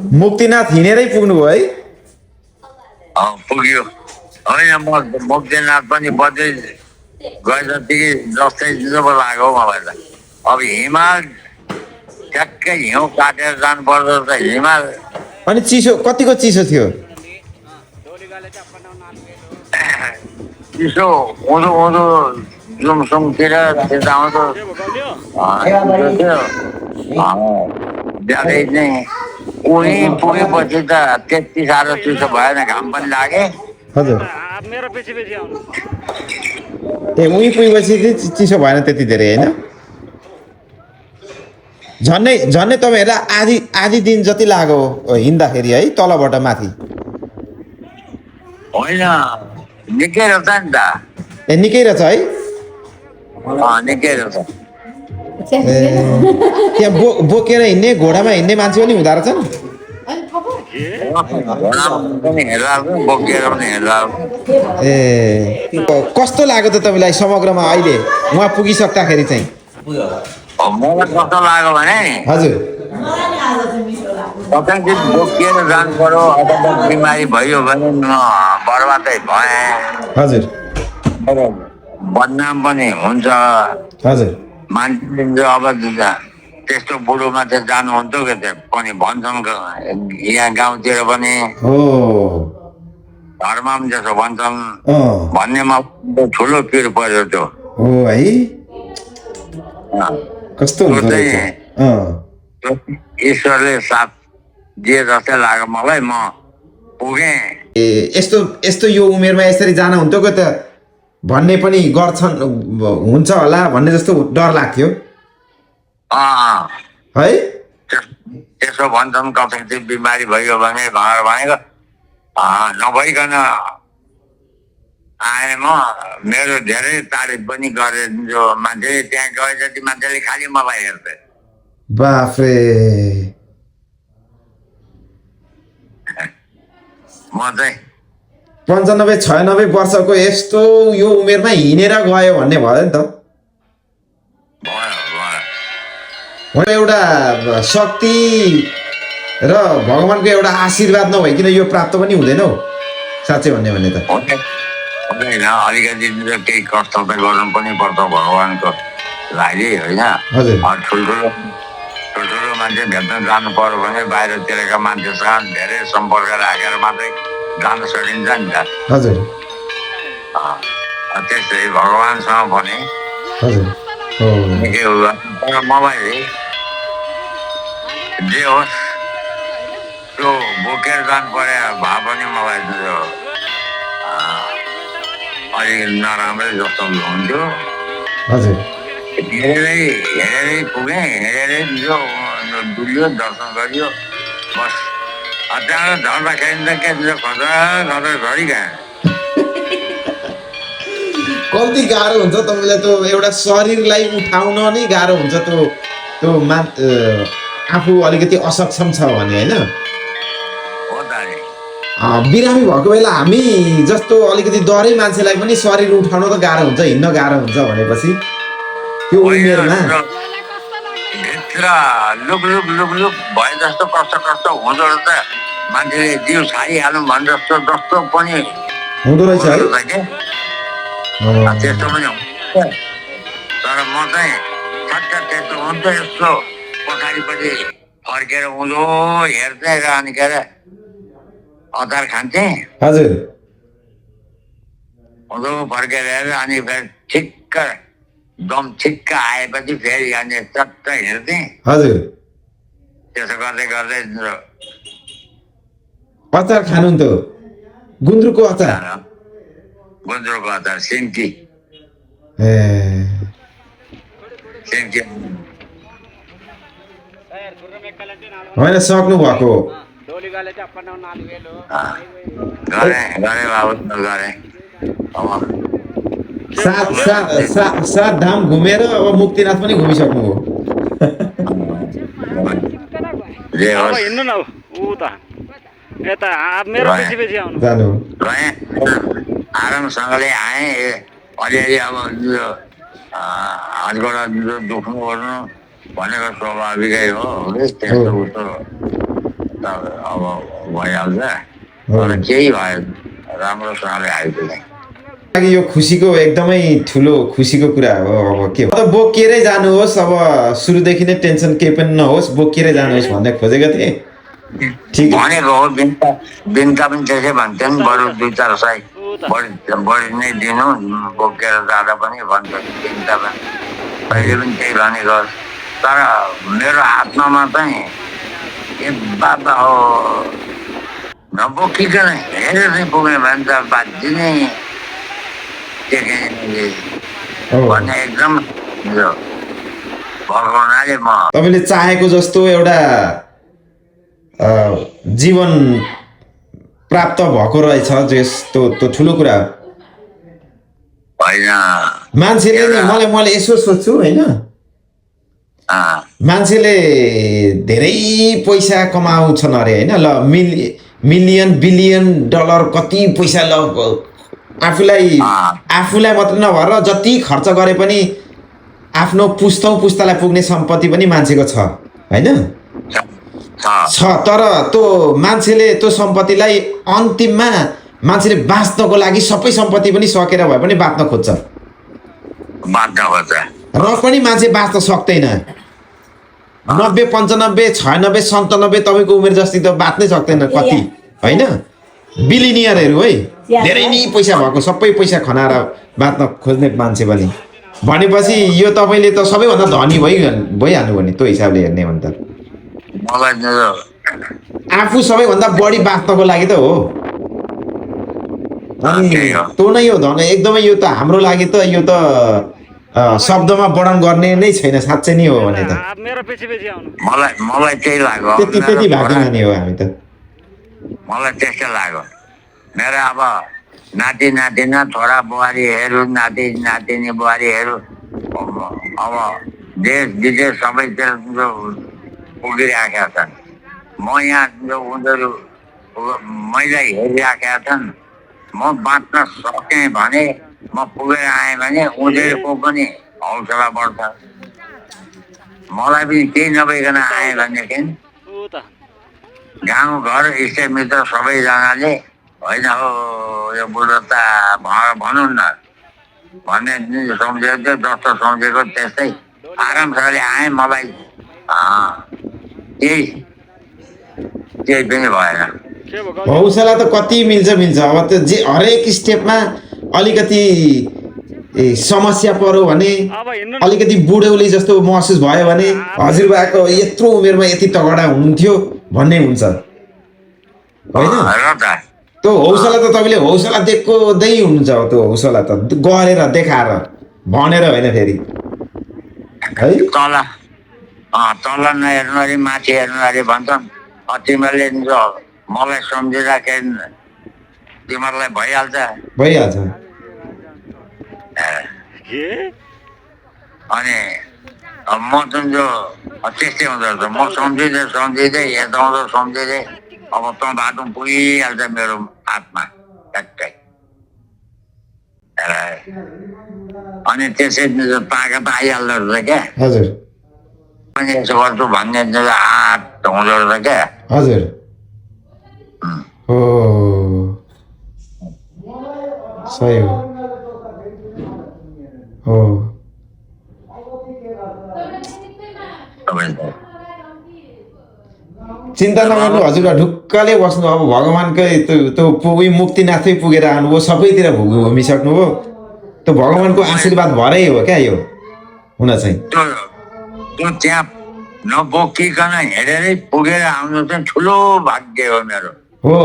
मुक्तिनाथ हिँडेरै पुग्नुभयो है? पुग्यो होइन म मुक्तिनाथ पनि बज्दै गए जतिकै जस्तै जस्तो लाग्यो मलाई त। अब हिमाल ठ्याक्कै हिउँ काटेर जानुपर्छ त हिमाल अनि चिसो कतिको चिसो थियो? चिसो उँधो उँधो जुमसुमतिर त्यता आउँदो चिसो थियो ज्यादै नै। उही पुगेपछि त त्यति साह्रो चिसो भएन, घाम पनि लागे। हजुर ए उही पुगेपछि चाहिँ चिसो भएन त्यति धेरै होइन? झन्डै झन्डै तपाईँहरूलाई आधी आधी दिन जति लाग्यो हिँड्दाखेरि है तलबाट माथि? होइन निकै रहेछ नि त। ए निकै रहेछ है? निकै रहेछ। ए त्यहाँ बोकेर हिँड्ने घोडामा हिँड्ने मान्छे पनि हुँदो रहेछन्? पनि हेर्दा बोकेर पनि हेर्दा। ए कस्तो लाग्यो त तपाईँलाई समग्रमा अहिले उहाँ पुगिसक्दाखेरि चाहिँ? मलाई कस्तो लाग्यो भने हजुर कतै बोकिएर जानु पर्यो अथवा बिमारी भयो भने म बर्बादै भएँ। हजुर बदनाम पनि हुन्छ हजुर मान्छेले। अब त्यस्तो बुढोमा चाहिँ जानुहुन्थ्यो कि त्यो पनि भन्छन् यहाँ गाउँतिर पनि हो घरमा पनि त्यसो भन्छन् अँ भन्नेमा ठुलो पिर पर्यो त्यो। हो है कस्तो त्यो हुँदो रहेछ? चाहिँ ईश्वरले साथ दिए जस्तै लाग्यो मलाई। म पुगेँ। ए यस्तो यस्तो यो उमेरमा यसरी जान हुन्थ्यो कि त भन्ने पनि गर्छन् हुन्छ होला भन्ने जस्तो डर लाग्थ्यो है? त्यसो भन्छन् कतै चाहिँ बिमारी भयो भने भनेको नभइकन आए। म मेरो धेरै तारिफ पनि गरे जो मान्छेले त्यहाँ गए जति मान्छेले खालि मलाई हेर्थे। बाफ्रे म चाहिँ 95-96 वर्षको यस्तो यो उमेरमा हिँडेर गयो भन्ने भयो नि त। एउटा शक्ति र भगवानको एउटा आशीर्वाद नभइकन यो प्राप्त पनि हुँदैन हौ साँच्चै भन्ने भने त। हुँदैन अलिकति केही कष्ट त गर्नु पनि पर्छ भगवानको लागि होइन। हजुर ठुल्ठुलो ठुल्ठुलो मान्छे भेट्न जानु पर्यो भने बाहिरतिरका मान्छेसँग धेरै सम्पर्क राखेर मात्रै जान सकिन्छ नि त। हजुर त्यस्तै भगवानसँग भने हजुर निकै तर मलाई जे होस् त्यो बोकेर जानु पर्यो भए पनि मलाई त्यो अलिक नराम्रै जस्तो हुन्थ्यो। हजुर हेरेरै पुगेँ, हेरेरै जो डुल्यो दर्शन गरियो बस। त्यहाँबाट झर्दाखेरि त के खतरा खतरा घरि गएँ। कति गाह्रो हुन्छ तपाईँलाई त्यो एउटा शरीरलाई उठाउन नै गाह्रो हुन्छ त्यो त्यो आफू अलिकति असक्षम छ भने होइन? बिरामी भएको बेला हामी जस्तो अलिकति डरै मान्छेलाई पनि शरीर उठाउन त गाह्रो हुन्छ, हिँड्न गाह्रो हुन्छ भनेपछि त्यो उमेरमा भित्र लुक लुक लुक लुक भए जस्तो कस्तो कस्तो हुँदो रहेछ। मान्छेले जिउ छाडिहाल्नु भने जस्तो जस्तो पनि हुँदो रहेछ है? त्यस्तो पनि हुन्छ। तर म चाहिँ ठट्ट त्यस्तो हुन्छ यस्तो पछाडिपट्टि फर्केर उँधो हेर्दै र अनि के अरे अचार खान्थेँ। हजुर उँधो फर्केर हेरेर अनि फेरि ठिक्क दम ठिक्क आएपछि फेरि अनि चट्ट हेर्थेँ। हजुर त्यसो गर्दै गर्दै अचार खानुहुन्थ्यो? गुन्द्रुकको अचार? गुन्द्रुकको अचार सिन्की सिन्की होइन सक्नु भएको गरेँ गरेँ बाबु गरेँ। अब सात धाम घुमेर अब मुक्तिनाथ पनि घुमिसक्नु हो। जे होस् हिँड्नु न ऊ त यता मेरो पछि पछि आउनु जानु गएँ आरामसँगले आएँ। अलिअलि अब हातबाट दुख्नु गर्नु भनेको स्वाभाविकै हो। त्यस्तो उस्तो अब भइहाल्छ तर केही भयो राम्रोसँगले आइपुग्यो लागि यो खुसीको एकदमै ठुलो खुसीको कुरा हो। अब के अब बोकेरै जानुहोस्, अब सुरुदेखि नै टेन्सन केही पनि नहोस्, बोकेरै जानुहोस् भन्ने खोजेको थिएँ। ठिक भनेको हो बिनका पनि त्यसै भन्थ्यो नि बरु 2-4 सय बढी नै दिनु बोकेर जाँदा पनि भन्छ बिनका पनि कहिले पनि त्यही भनेको तर मेरो आत्मामा चाहिँ ए बाबा हो नबोकिकन हेरेर नै पुग्यो भने त बाध्य नै भन्ने एकदम भगवानले म तपाईँले चाहेको जस्तो एउटा जीवन प्राप्त भएको रहेछ, जस्तो त्यो ठुलो कुरा हो। होइन मान्छेले नि मैले यसो सोध्छु होइन, मान्छेले धेरै पैसा कमाउँछन् अरे होइन, ल मिलियन बिलियन डलर कति पैसा ल आफूलाई मात्र नभएर जति खर्च गरे पनि आफ्नो पुस्तालाई पुग्ने सम्पत्ति पनि मान्छेको छ होइन छ। तर त्यो मान्छेले त्यो सम्पत्तिलाई अन्तिममा मान्छेले बाँच्नको लागि सबै सम्पत्ति पनि सकेर भए पनि बाँच्न खोज्छ र पनि मान्छे बाँच्न सक्दैन। 90, 95, 96, 97 तपाईँको उमेर जस्तै त बाँच्नै सक्दैन कति होइन, बिलिनियरहरू है, धेरै नै पैसा भएको सबै पैसा खनाएर बाँच्न खोज्ने मान्छे पनि भनेपछि यो तपाईँले त सबैभन्दा धनी भइहाल्नु नि त्यो हिसाबले हेर्ने भने त। आफू सबैभन्दा बढी बाँच्नको लागि त हो, अनि त्यो नै हो धन। एकदमै यो त हाम्रो लागि त यो त शब्दमा वर्णन गर्ने नै छैन, साँच्चै नै हो भने त। मलाई त्यही लाग्यो त्यति भाग्यमानी हो हामी त। मलाई त्यस्तै लाग्यो मेरो अब नाति नातिना छोरा बुहारीहरू नाति नातिनी बुहारीहरू अब देश विदेश सबैतिर पुगिरहेका छन्। म यहाँ उनीहरू मैले हेरिरहेका छन्। म बाँच्न सकेँ भने म पुगेर आएँ भने उनीहरूको पनि हौसला बढ्छ। मलाई पनि केही नभइकन आएँ भनेदेखि गाउँघर इष्टमित्र सबैजनाले होइन हो यो बुढो त भनौँ न भन्ने सम्झेको थियो, जस्तो सम्झेको त्यस्तै आरामसँगले आएँ। मलाई केही पनि भएन। हौसला त कति मिल्छ अब त जे हरेक स्टेपमा अलिकति समस्या पर्यो भने, अलिकति बुढौली जस्तो महसुस भयो भने हजुरबाको यत्रो उमेरमा यति तगडा हुनुहुन्थ्यो भन्ने हुन्छ होइन। त्यो हौसला त तपाईँले हौसला देख्दै हुनुहुन्छ। त्यो हौसला त गरेर देखाएर भनेर होइन फेरि है। तल नहेर्नु अरे माथि हेर्नु अरे भन्छन्। तिमीहरूले मलाई सम्झिँदाखेरि तिमीहरूलाई भइहाल्छ। अनि म जुन जो त्यस्तै हुँदो रहेछ, म सम्झिँदै सम्झिँदै अब त बाटो पुगिहाल्छ मेरो हातमा ट्याक्कै। अनि त्यसै ताकत आइहाल्दो रहेछ क्या। हजुर पनि यसो गर्छु भन्ने आँट हुँदो रहेछ क्या। हजुर हो सही हो। चिन्ता नगर्नु हजुर, ढुक्कले बस्नु। अब भगवान्कै त्यो मुक्तिनाथै पुगेर आउनुभयो, सबैतिर घुमिसक्नुभयो। त्यो भगवान्को आशीर्वाद भरै हो क्या यो हुन चाहिँ। त्यो त्यहाँ नबोकिकन हेरेरै पुगेर आउनु चाहिँ ठुलो भाग्य हो मेरो। हो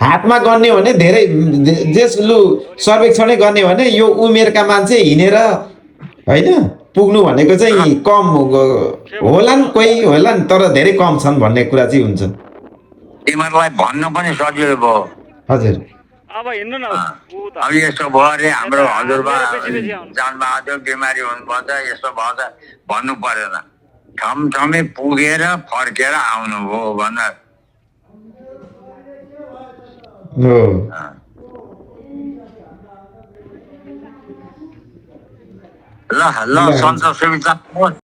हातमा गर्ने भने धेरै लु सर्वेक्षणै गर्ने भने यो उमेरका मान्छे हिँडेर होइन पुग्नु भनेको चाहिँ कम होलान्, कोही होलान् तर धेरै कम छन् भन्ने कुरा चाहिँ हुन्छ। तिमीहरूलाई भन्नु पनि सजिलो भयो। हजुर अब हिँड्नु न। अब यस्तो भयो अरे हाम्रो हजुरबा जन्मबहादुर बिमारी हुनुपर्छ यस्तो भएछ भन्नु परेन। ठमठमै पुगेर फर्केर आउनुभयो भन। ल सन्तोष सुविचार